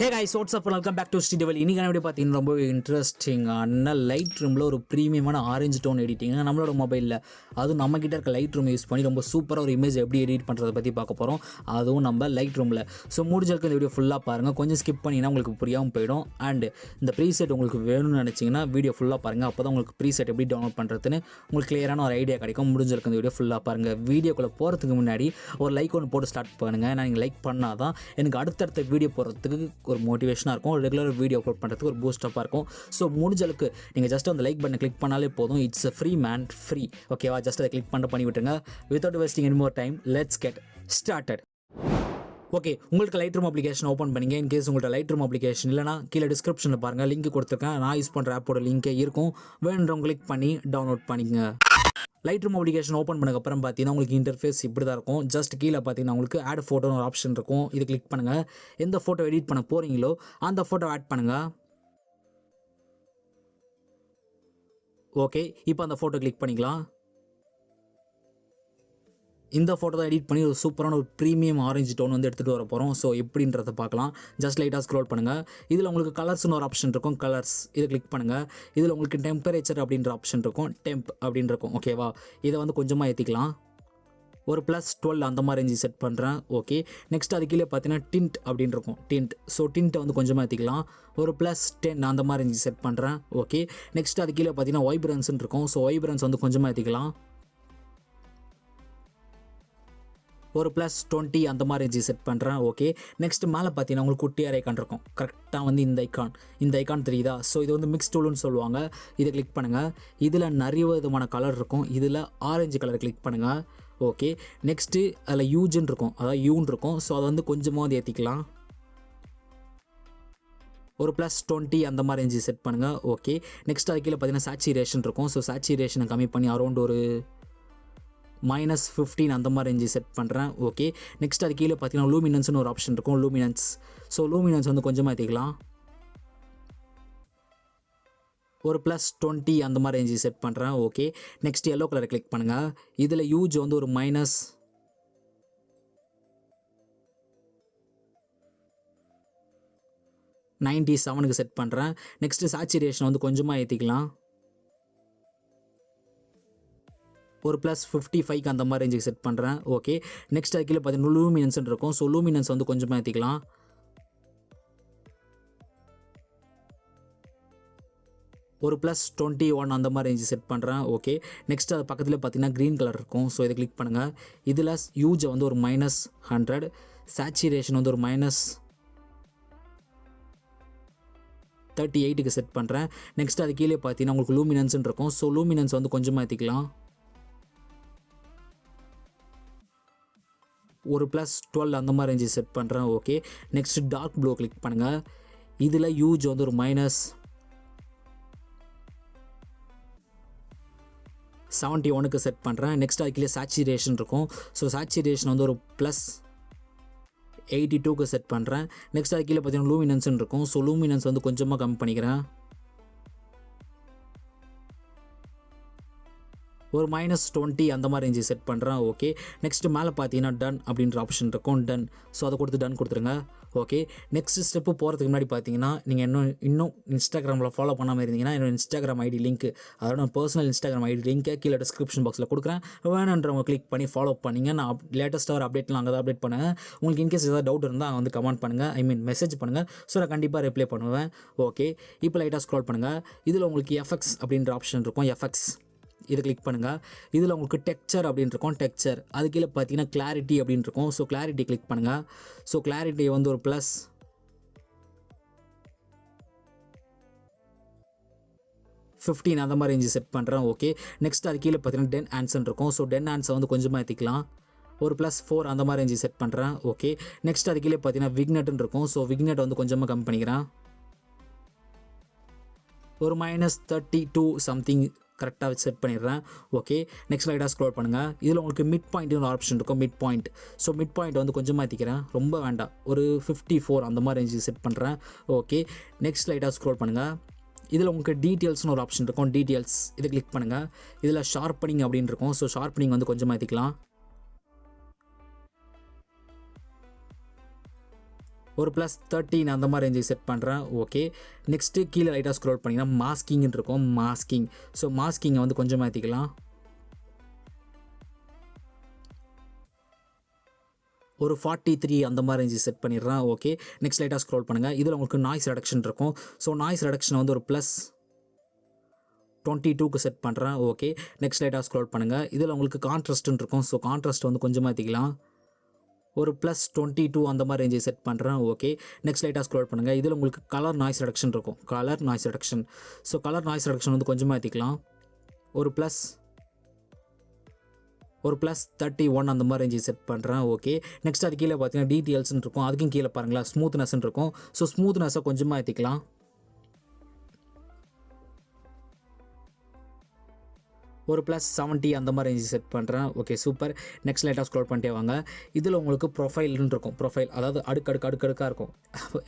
Hey guys, what's up? Welcome back to Sri Divil. இன்னைக்கு video பார்த்தீங்கன்னா ரொம்ப இன்ட்ரெஸ்டிங்கான லைட்ரூமில் ஒரு ப்ரீமியமான ஆரஞ்சு டோன் எடிட்டிங் நம்மளோட மொபைலில் அதுவும் நம்மக்கிட்ட இருக்க லைட்ரூம் யூஸ் பண்ணி ரொம்ப சூப்பராக ஒரு இமேஜ் எப்படி எடிட் பண்ணுறதை பற்றி பார்க்க போகிறோம். அதுவும் நம்ம லைட்ரூமில். ஸோ முடிஞ்சளவுக்கு இந்த வீடியோ ஃபுல்லாக பாருங்கள். கொஞ்சம் ஸ்கிப் பண்ணிங்கன்னா உங்களுக்கு புரியாமல் போயிடும். அண்ட் இந்த ப்ரீசெட் உங்களுக்கு வேணும்னு நினச்சிங்கன்னா வீடியோ ஃபுல்லாக பாருங்கள். அப்போ தான் உங்களுக்கு ப்ரீசெட் எப்படி டவுன்லோட் பண்ணுறதுன்னு உங்களுக்கு கிளியரான ஒரு ஐடியா கிடைக்கும். முடிஞ்சளவுக்கு இந்த வீடியோ ஃபுல்லாக பாருங்கள். வீடியோக்குள்ளே போகிறதுக்கு முன்னாடி ஒரு லைக் ஒன்று போட்டு ஸ்டார்ட் பண்ணுங்கள். நான் நீங்கள் லைக் பண்ணால் தான் எனக்கு அடுத்தடுத்த வீடியோ போடுறதுக்கு ஒரு மோட்டிவேஷனாக இருக்கும். ரெகுலர் வீடியோ அப்லோட் பண்ணுறதுக்கு ஒரு பூஸ்டப்பாக இருக்கும். ஸோ முடிஞ்சளவுக்கு நீங்கள் ஜஸ்ட் அந்த லைக் பட்டனை கிளிக் பண்ணாலே போதும். It's a free man, free. ஓகேவா? ஜஸ்ட் அதை கிளிக் பண்ணி விட்டுருங்க. Without wasting any more time, let's get started. Okay, உங்களுக்கு லைட்ரூம் அப்ளிகேஷன் ஓப்பன் பண்ணிங்க. இன்கேஸ் உங்கள்கிட்ட லைட்ரூம் அப்ளிகேஷன் இல்லைனா கீழே டிஸ்கிரிப்ஷனில் பாருங்கள், லிங்க் கொடுத்துருக்கேன். நான் யூஸ் பண்ணுற ஆப்போட லிங்கே இருக்கும். வேணுன்றவங்க கிளிக் பண்ணி டவுன்லோட் பண்ணிக்கங்க. லைட்ரூம் அப்ளிகேஷன் ஓப்பன் பண்ணக்கப்புறம் பார்த்தீங்கன்னா உங்களுக்கு இன்டர்ஃபேஸ் இப்படி தான் இருக்கும். ஜஸ்ட் கீழே பார்த்தீங்கன்னா உங்களுக்கு ஆட் ஃபோட்டோன்னு ஒரு ஆப்ஷன் இருக்கும். இது கிளிக் பண்ணுங்கள். எந்த ஃபோட்டோ எடிட் பண்ண போகிறீங்களோ அந்த ஃபோட்டோ ஆட் பண்ணுங்கள். ஓகே, இப்போ அந்த ஃபோட்டோ கிளிக் பண்ணிக்கலாம். இந்த ஃபோட்டோ தான் எடிட் பண்ணி ஒரு சூப்பரான ஒரு ப்ரீமியம் ஆரஞ்சு டோன் வந்து எடுத்துகிட்டு வர போகிறோம். ஸோ எப்படின்றத பார்க்கலாம். ஜஸ்ட் லைட்டாக ஸ்க்ரோல் பண்ணுங்கள். இதில் உங்களுக்கு கலர்ஸ்னு ஒரு ஆப்ஷன் இருக்கும். கலர்ஸ் இதை கிளிக் பண்ணுங்கள். இதில் உங்களுக்கு டெம்பரேச்சர் அப்படின்ற ஆப்ஷன் இருக்கும். டெம்ப் அப்படின்னு இருக்கும். ஓகேவா? இதை வந்து கொஞ்சமாக ஏற்றிக்கலாம். ஒரு +12 அந்த மாதிரி ரேஞ்சு செட் பண்ணுறேன். ஓகே, நெக்ஸ்ட் அது கீழே பார்த்தீங்கன்னா டிண்ட் அப்படின்னு இருக்கும். டிண்ட். ஸோ டிண்ட்டை வந்து கொஞ்சமாக ஏற்றிக்கலாம். ஒரு +10 அந்த மாதிரி ரேஞ்சு செட் பண்ணுறேன். ஓகே, நெக்ஸ்ட் அது கீழே பார்த்தீங்கன்னா வைப்ரன்ஸ்ன்னு இருக்கும். ஸோ வைப்ரன்ஸ் வந்து கொஞ்சமாக ஏற்றிக்கலாம். ஒரு +20 அந்த மாதிரி ரேஞ்சு செட் பண்ணுறேன். ஓகே, நெக்ஸ்ட் மேலே பார்த்தீங்கன்னா உங்களுக்கு குட்டியார் ஐக்கான் இருக்கும். கரெக்டாக வந்து இந்த ஐக்கான் தெரியுதா? ஸோ இது வந்து மிக்ஸ் டூல்னு சொல்லுவாங்க. இதை கிளிக் பண்ணுங்கள். இதில் நிறைய விதமான கலர் இருக்கும். இதில் ஆரஞ்சு கலர் கிளிக் பண்ணுங்கள். ஓகே, நெக்ஸ்ட்டு அதில் யூஜுன்னு இருக்கும், அதாவது யூன்னு இருக்கும். ஸோ அதை வந்து கொஞ்சமாக வந்து ஏற்றிக்கலாம். ஒரு +20 அந்த மாதிரி ரேஞ்சு செட் பண்ணுங்கள். ஓகே, நெக்ஸ்ட் அது கீழே பார்த்தீங்கன்னா சேச்சுரேஷன் இருக்கும். ஸோ சேச்சுரேஷனை கம்மி பண்ணி அரௌண்ட் ஒரு -15 அந்த மாதிரி ரேஞ்சு செட் பண்ணுறேன். ஓகே, நெக்ஸ்ட் அது கீழே பார்த்தீங்கன்னா லூமினன்ஸ்னு ஒரு ஆப்ஷன் இருக்கும். லூமினன்ஸ். ஸோ லூமினன்ஸ் வந்து கொஞ்சமாக ஏற்றிக்கலாம். ஒரு +20 அந்த மாதிரி ரேஞ்சு செட் பண்ணுறேன். ஓகே, நெக்ஸ்ட் எல்லோ கலரை கிளிக் பண்ணுங்கள். இதில் யூஜ் வந்து ஒரு -97க்கு செட் பண்ணுறேன். நெக்ஸ்ட்டு சேச்சுரேஷன் வந்து கொஞ்சமாக ஏற்றிக்கலாம். ஒரு +55 அந்த மாதிரி ரேஞ்சுக்கு செட் பண்ணுறேன். ஓகே, நெக்ஸ்ட் அது கீழே பார்த்தீங்கன்னா லூமினன்ஸ்ன்னு இருக்கும். ஸோ லூமினன்ஸ் வந்து கொஞ்சமாக ஏற்றிக்கலாம். ஒரு +21 அந்த மாதிரி ரேஞ்சு செட் பண்ணுறேன். ஓகே, நெக்ஸ்ட் அது பக்கத்தில் பார்த்தீங்கன்னா க்ரீன் கலர் இருக்கும். ஸோ இதை கிளிக் பண்ணுங்கள். இதில் யூஜை வந்து ஒரு -100, சேச்சுரேஷன் வந்து ஒரு -38க்கு செட் பண்ணுறேன். நெக்ஸ்ட் அது கீழே பார்த்தீங்கன்னா உங்களுக்கு லூமினன்ஸ்ன்னு இருக்கும். ஸோ லூமினன்ஸ் வந்து கொஞ்சமாக ஏற்றிக்கலாம். ஒரு +12 அந்த மாதிரி ரேஞ்சு செட் பண்ணுறேன். Okay, next dark blue click பண்ணுங்கள். இதில் யூஜ் வந்து ஒரு -71க்கு செட் பண்ணுறேன். நெக்ஸ்ட் அது கீழே சேச்சுரேஷன் இருக்கும். ஸோ சேச்சுரேஷன் வந்து ஒரு +82க்கு செட் பண்ணுறேன். நெக்ஸ்ட் அது கீழே பார்த்தீங்கன்னா லூமினன்ஸ்ன்னு இருக்கும். ஸோ லூமினன்ஸ் வந்து கொஞ்சமாக கம்மி பண்ணிக்கிறேன். ஒரு -20 அந்த மாதிரி ரேஞ்சு செட் பண்ணுறேன். ஓகே, நெக்ஸ்ட் மேலே பார்த்தீங்கன்னா டன் அப்படின்ற ஆப்ஷன் இருக்கும். டன். ஸோ அதை கொடுத்து டன் கொடுத்துருங்க. ஓகே, நெக்ஸ்ட் ஸ்டெப்பு போகிறதுக்கு முன்னாடி பார்த்தீங்கன்னா நீங்கள் இன்னும் இன்ஸ்டாகிராமில் ஃபாலோ பண்ணாமல் இருந்தீங்கன்னா என்னோட இன்ஸ்டாகிராம் ஐடி லிங்க், அதோட பர்சனல் இன்ஸ்டாகிராம் ஐடி லிங்க்கை கீழே டிஸ்கிரிப்ஷன் பாக்ஸில் கொடுக்குறேன். வேணுன்றவங்க கிளிக் பண்ணி ஃபாலோ பண்ணிங்க. நான் லேட்டஸ்ட்டாக ஒரு அப்டேட்லாம் அங்கே தான் அப்டேட் பண்ணுவேன். உங்களுக்கு இன்கேஸ் ஏதாவது டவுட் இருந்தால் அங்கே வந்து கமெண்ட் பண்ணுங்கள், மெசேஜ் பண்ணுங்கள். ஸோ நான் கண்டிப்பாக ரிப்ளை பண்ணுவேன். ஓகே, இப்போ லைட்டாக ஸ்க்ரோல் பண்ணுங்கள். இதில் உங்களுக்கு எஃபெக்ட்ஸ் அப்படின்ற ஆப்ஷன் இருக்கும். எஃபெக்ட்ஸ் இதை கிளிக் பண்ணுங்கள். இதில் உங்களுக்கு டெக்ஸ்சர் அப்படின்னு இருக்கும். டெக்ஸ்சர் அது கீழே பார்த்தீங்கன்னா கிளாரிட்டி அப்படின்னு இருக்கும். ஸோ கிளாரிட்டி கிளிக் பண்ணுங்கள். ஸோ கிளாரிட்டி வந்து ஒரு +15 அந்த மாதிரி ரேஞ்சு செட் பண்ணுறேன். ஓகே, நெக்ஸ்ட் அது கீழே பார்த்தீங்கன்னா டென் ஆன்சர் இருக்கும். ஸோ டென் ஆன்சர் வந்து கொஞ்சமாக ஏற்றிக்கலாம். ஒரு +4 அந்த மாதிரி ரேஞ்சு செட் பண்ணுறேன். ஓகே, நெக்ஸ்ட் அது கீழே பார்த்தீங்கன்னா விக்னெட்னு இருக்கும். ஸோ விக்னெட் வந்து கொஞ்சமாக கம்மி பண்ணிக்கிறேன். ஒரு -32 சம்திங் கரெக்டாக செட் பண்ணிடுறேன். ஓகே, நெக்ஸ்ட் லைட்டாக ஸ்க்ரோல் பண்ணுங்கள். இதில் உங்களுக்கு மிட் பாயிண்ட்னு ஒரு ஆப்ஷன் இருக்கும். Mid point. So mid point வந்து கொஞ்சமாக ஏற்றிக்கிறேன். ரொம்ப வேண்டாம், ஒரு 54 அந்த மாதிரி ரேஞ்சு செட் பண்ணுறேன். ஓகே, நெக்ஸ்ட் லைட்டாக ஸ்க்ரோல் பண்ணுங்கள். இதில் உங்களுக்கு டீட்டெயில்ஸ்னு ஒரு ஆப்ஷன் இருக்கும். டீட்டெயில்ஸ் இதை கிளிக் பண்ணுங்கள். இதில் ஷார்ப்பனிங் அப்படின்னு இருக்கும். ஸோ ஷார்ப்பனிங் வந்து கொஞ்சமாக ஏற்றிக்கலாம். ஒரு +13 அந்த மாதிரி ரேஞ்சு செட் பண்ணுறேன். ஓகே, நெக்ஸ்ட்டு கீழே லைட்டாக ஸ்க்ரோல் பண்ணிங்கன்னா மாஸ்கிங்னு இருக்கும். மாஸ்கிங், ஸோ மாஸ்கிங்கை வந்து கொஞ்சம் மாற்றிக்கலாம். ஒரு 43 அந்த மாதிரி ரேஞ்சு செட் பண்ணிடுறேன். ஓகே, நெக்ஸ்ட் லைட்டாக ஸ்க்ரோல் பண்ணுங்கள். இதில் உங்களுக்கு நாய்ஸ் ரெடக்ஷன் இருக்கும். ஸோ நாய்ஸ் ரெடக்ஷனை வந்து ஒரு +22க்கு செட் பண்ணுறேன். ஓகே, நெக்ஸ்ட் லைட்டாக ஸ்க்ரோல் பண்ணுங்கள். இதில் உங்களுக்கு கான்ட்ராஸ்ட்னு இருக்கும். ஸோ கான்ட்ராஸ்ட் வந்து கொஞ்சம் மாற்றிக்கலாம். ஒரு +22 அந்த மாதிரி ரேஞ்சை செட் பண்ணுறேன். ஓகே, நெக்ஸ்ட் லைட்டாக ஸ்க்ரோல் பண்ணுங்கள். இதில் உங்களுக்கு கலர் நாய்ஸ் ரெடக்ஷன் இருக்கும். Colour noise reduction, so colour noise reduction வந்து கொஞ்சமாக ஏற்றிக்கலாம். ஒரு +31 அந்த மாதிரி ரேஞ்சை செட் பண்ணுறேன். ஓகே, நெக்ஸ்ட் அது கீழே பார்த்தீங்கன்னா டீட்டெயில்ஸ்னு இருக்கும். அதுக்கும் கீழே பாருங்களா ஸ்மூத்னஸ்ன்னு இருக்கும். ஸோ ஸ்மூத்னஸை கொஞ்சமாக ஏற்றிக்கலாம். ஒரு +70 அந்த மாதிரி ரேஞ்சு செட் பண்ணுறேன். Okay, super. நெக்ஸ்ட் லைட்டாக ஸ்க்ரோல் பண்ணிட்டே வாங்க. இதில் உங்களுக்கு ப்ரொஃபைல்னு இருக்கும். ப்ரொஃபைல் அதாவது அடுக்கடுக்காக இருக்கும்.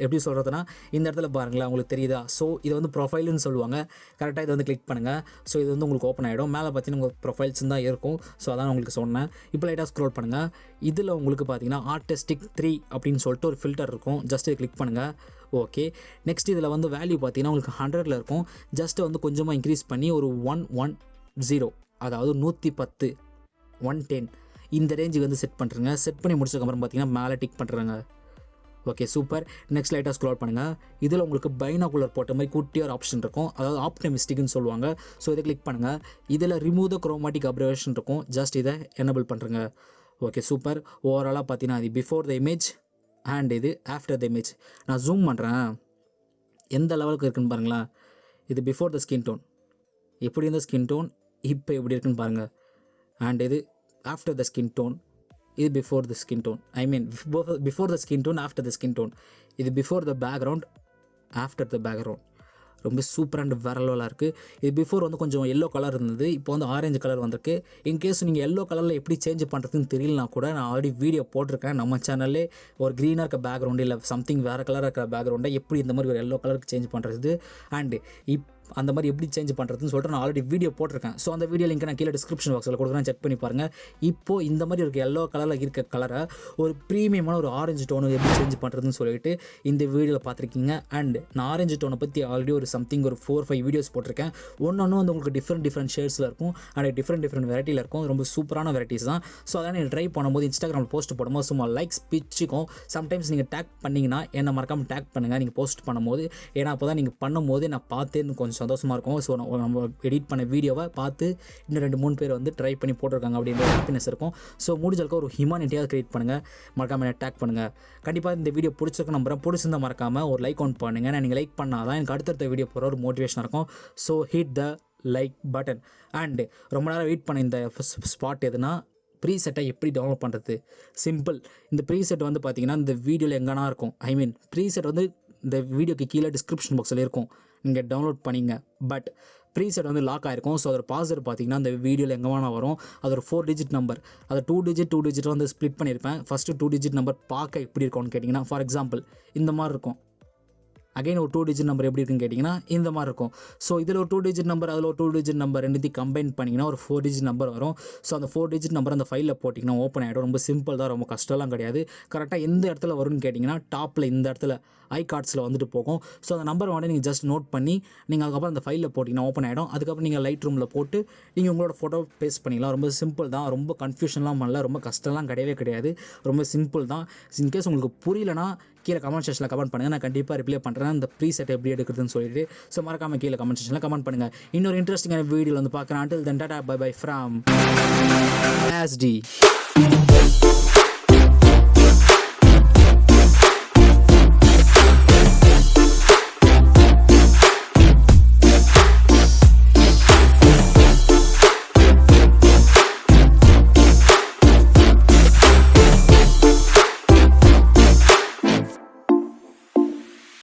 எப்படி சொல்கிறதுனா இந்த இடத்துல பாருங்களேன், உங்களுக்கு தெரியுதா? ஸோ இது வந்து ப்ரொஃபைல்னு சொல்லுவாங்க. கரெக்டாக இதை வந்து கிளிக் பண்ணுங்கள். ஸோ இது வந்து உங்களுக்கு ஓப்பன் ஆகிடும். மேலே பார்த்தீங்கன்னா உங்களுக்கு ப்ரொஃபைல்ஸ் தான் இருக்கும். ஸோ அதான் உங்களுக்கு சொன்னேன். இப்போ லைட்டாக ஸ்க்ரோல் பண்ணுங்கள். இதில் உங்களுக்கு பார்த்தீங்கன்னா ஆர்டிஸ்டிக் 3 அப்படின்னு சொல்லிட்டு ஒரு ஃபில்டர் இருக்கும். ஜஸ்ட் இது கிளிக் பண்ணுங்கள். ஓகே, நெக்ஸ்ட் இதில் வந்து வேல்யூ பார்த்தீங்கன்னா உங்களுக்கு 100ல் இருக்கும். ஜஸ்ட்டு வந்து கொஞ்சமாக இன்க்ரீஸ் பண்ணி ஒரு 110 அதாவது 110 110 இந்த ரேஞ்சுக்கு வந்து செட் பண்ணுறேங்க. செட் பண்ணி முடிச்சதுக்கப்புறம் பார்த்தீங்கன்னா மேலே டிக் பண்ணுறேங்க. Okay, super. நெக்ஸ்ட் லைட்டாக ஸ்க்ரோல் பண்ணுங்கள். இதில் உங்களுக்கு பைனாகுலர் போட்ட மாதிரி குட்டியாக ஒரு ஆப்ஷன் இருக்கும். அதாவது ஆப்டமிஸ்டிக்னு சொல்லுவாங்க. ஸோ இதை கிளிக் பண்ணுங்கள். இதில் ரிமூவ் த குரோமாட்டிக் அப்சர்வேஷன் இருக்கும். ஜஸ்ட் இதை எனபிள் பண்ணுறேங்க. Okay, super. ஓவராலாக பார்த்தீங்கன்னா இது பிஃபோர் த இமேஜ் அண்ட் இது ஆஃப்டர் த இமேஜ். நான் ஜூம் பண்ணுறேன், எந்த லெவலுக்கு இருக்குன்னு பாருங்களேன். இது பிஃபோர் த ஸ்கின் டோன், எப்படி இருந்த ஸ்கின் டோன் இப்போ எப்படி இருக்குன்னு பாருங்கள். அண்ட் இது ஆஃப்டர் த ஸ்கின் டோன், இது before the skin tone. I mean before the skin tone after the skin tone. இது before the background after the background. ரொம்ப சூப்பர் அண்ட் வேற லெவலாக இருக்குது. இது பிஃபோர் வந்து கொஞ்சம் எல்லோ கலர் இருந்தது, இப்போ வந்து ஆரஞ்சு கலர் வந்திருக்கு. இன்கேஸ் நீங்கள் எல்லோ கலரில் எப்படி சேஞ்ச் பண்ணுறதுன்னு தெரியலனா கூட நான் ஆல்ரெடி வீடியோ போட்டிருக்கேன் நம்ம சேனல்லே. ஒரு க்ரீனாக இருக்க பேக்ரவுண்டு இல்லை சம்திங் வேறு கலராக இருக்கிற பேக்ரவுண்டை எப்படி இந்த மாதிரி ஒரு எல்லோ கலருக்கு சேஞ்ச் பண்ணுறது அண்டு அந்த மாதிரி எப்படி சேஞ்ச் பண்ணுறதுன்னு சொல்லிட்டு நான் ஆல்ரெடி வீடியோ போட்டிருக்கேன். ஸோ அந்த வீடியோ லிங்க் நான் கீழே டிஸ்கிரிப்ஷன் பாக்ஸில் கொடுக்குறேன், செக் பண்ணி பாருங்கள். இப்போது இந்த மாதிரி இருக்க எல்லோ கலரில் இருக்க கலரை ஒரு ப்ரீமியமான ஒரு ஆரஞ்சு டோனு எப்படி சேஞ்ச் பண்ணுறதுன்னு சொல்லிட்டு இந்த வீடியோவில் பார்த்துருக்கீங்க. அண்ட் நான் ஆரஞ்சு டோனை பற்றி ஆல்ரெடி ஒரு சம்திங் ஒரு 4-5 வீடியோஸ் போட்டிருக்கேன். ஒன்று வந்து உங்களுக்கு டிஃப்ரெண்ட் ஷேட்ஸில் இருக்கும் அண்ட் டிஃப்ரெண்ட் வெரைட்டியில் இருக்கும். ரொம்ப சூப்பரான வெரைட்டிஸ் தான். ஸோ அதனால் நீங்கள் ட்ரை பண்ணும்போது இன்ஸ்டாகிராமில் போஸ்ட் போடும்போது சும்மா லைக்ஸ் பிச்சுக்கும். சம்டைம்ஸ் நீங்கள் டேக் பண்ணிங்கன்னா என்னை மறக்காமல் டேக் பண்ணுங்கள் நீங்கள் போஸ்ட் பண்ணும்போது. ஏன்னா அப்போ தான் நீங்கள் பண்ணும்போது நான் பார்த்து கொஞ்சம் சந்தோஷமாக இருக்கும். ஸோ நம்ம எடிட் பண்ண வீடியோவை பார்த்து இன்னும் 2-3 பேர் வந்து ட்ரை பண்ணி போட்டிருக்காங்க அப்படின்ற ஹாப்பினஸ் இருக்கும். ஸோ முடிஞ்சளவுக்கு ஒரு ஹியூமனிட்டியாக கிரியேட் பண்ணுங்கள், மறக்காமல் டேக் பண்ணுங்கள். கண்டிப்பாக இந்த வீடியோ பிடிச்சிருக்க நம்புறேன். பிடிச்சிருந்தா மறக்காமல் ஒரு லைக் ஒன் பண்ணுங்கள். நீங்கள் லைக் பண்ணால் தான் எனக்கு அடுத்தடுத்த வீடியோ போகிற ஒரு மோட்டிவேஷனாக இருக்கும். So hit the like button. And ரொம்ப நேரம் வெயிட் பண்ண இந்த ஸ்பாட் எதுனா ப்ரீசெட்டை எப்படி டவுன்லோட் பண்ணுறது? சிம்பிள். இந்த ப்ரீசெட் வந்து பார்த்தீங்கன்னா இந்த வீடியோவில் எங்கன்னா இருக்கும். ஐ மீன் ப்ரீசெட் வந்து இந்த வீடியோக்கு கீழே டிஸ்கிரிப்ஷன் பாக்ஸில் இருக்கும், நீங்கள் டவுன்லோட் பண்ணிங்க. பட் ப்ரீசெட் வந்து லாக் ஆகிருக்கும். ஸோ அதோட பாஸ்வேர்டு பார்த்தீங்கன்னா அந்த வீடியோவில் எங்கே வேணால் வரும். அது ஒரு 4 டிஜிட் நம்பர். அதை 2 டிஜிட் வந்து ஸ்ப்ளிட் பண்ணியிருப்பேன். ஃபஸ்ட்டு 2 டிஜிட் நம்பர் பார்க்க எப்படி இருக்கும்னு கேட்டிங்கன்னா, ஃபார் எக்ஸாம்பிள் இந்த மாதிரி இருக்கும். அகைன் ஒரு 2 டிஜிட் நம்பர் எப்படி இருக்குன்னு கேட்டிங்கன்னா இந்த மாதிரி இருக்கும். ஸோ இதில் ஒரு 2 டிஜிட் நம்பர், அதில் ஒரு 2 டிஜிட் நம்பர் ரெண்டுத்தையும் கம்பைன் பண்ணிங்கன்னா ஒரு 4 டிஜிட் நம்பர் வரும். ஸோ அந்த 4 டிஜிட் நம்பர் அந்த ஃபைலில் போட்டிங்கன்னா ஓப்பன் ஆகிடும். ரொம்ப சிம்பிள் தான், ரொம்ப கஷ்டம்லாம் கிடையாது. கரெக்டாக எந்த இடத்துல வரும்னு கேட்டிங்கன்னா டாப்பில் இந்த இடத்துல ஐ கார்ட்ஸில் வந்துட்டு போகும். ஸோ அந்த நம்பர் வந்து நீங்கள் ஜஸ்ட் நோட் பண்ணி நீங்கள் அதுக்கப்புறம் அந்த ஃபைலில் போட்டிங்கன்னா ஓப்பன் ஆகிடும். அதுக்கப்புறம் நீங்கள் லைட் ரூமில் போட்டு நீங்கள் உங்களோட ஃபோட்டோ பேஸ்ட் பண்ணிக்கலாம். ரொம்ப சிம்பிள் தான், ரொம்ப கன்ஃபியூஷன்லாம் பண்ணல, ரொம்ப கஷ்டம்லாம் கிடையாது. ரொம்ப சிம்பிள் தான். இன்கேஸ் உங்களுக்கு புரியலனா கீழே கமெண்ட் செக்ஷனில் கமெண்ட் பண்ணுங்கள், நான் கண்டிப்பாக ரிப்ளை பண்ணுறேன் இந்த ப்ரீசெட் எப்படி எடுக்கிறதுன்னு சொல்லிட்டு. ஸோ மறக்காமல் கீழே கமெண்ட் செக்ஷனில் கமெண்ட் பண்ணுங்கள். இன்னொரு இன்ட்ரெஸ்டிங்கான வீடியோவில் வந்து பார்க்குறேன். until then tata bye bye from ASD.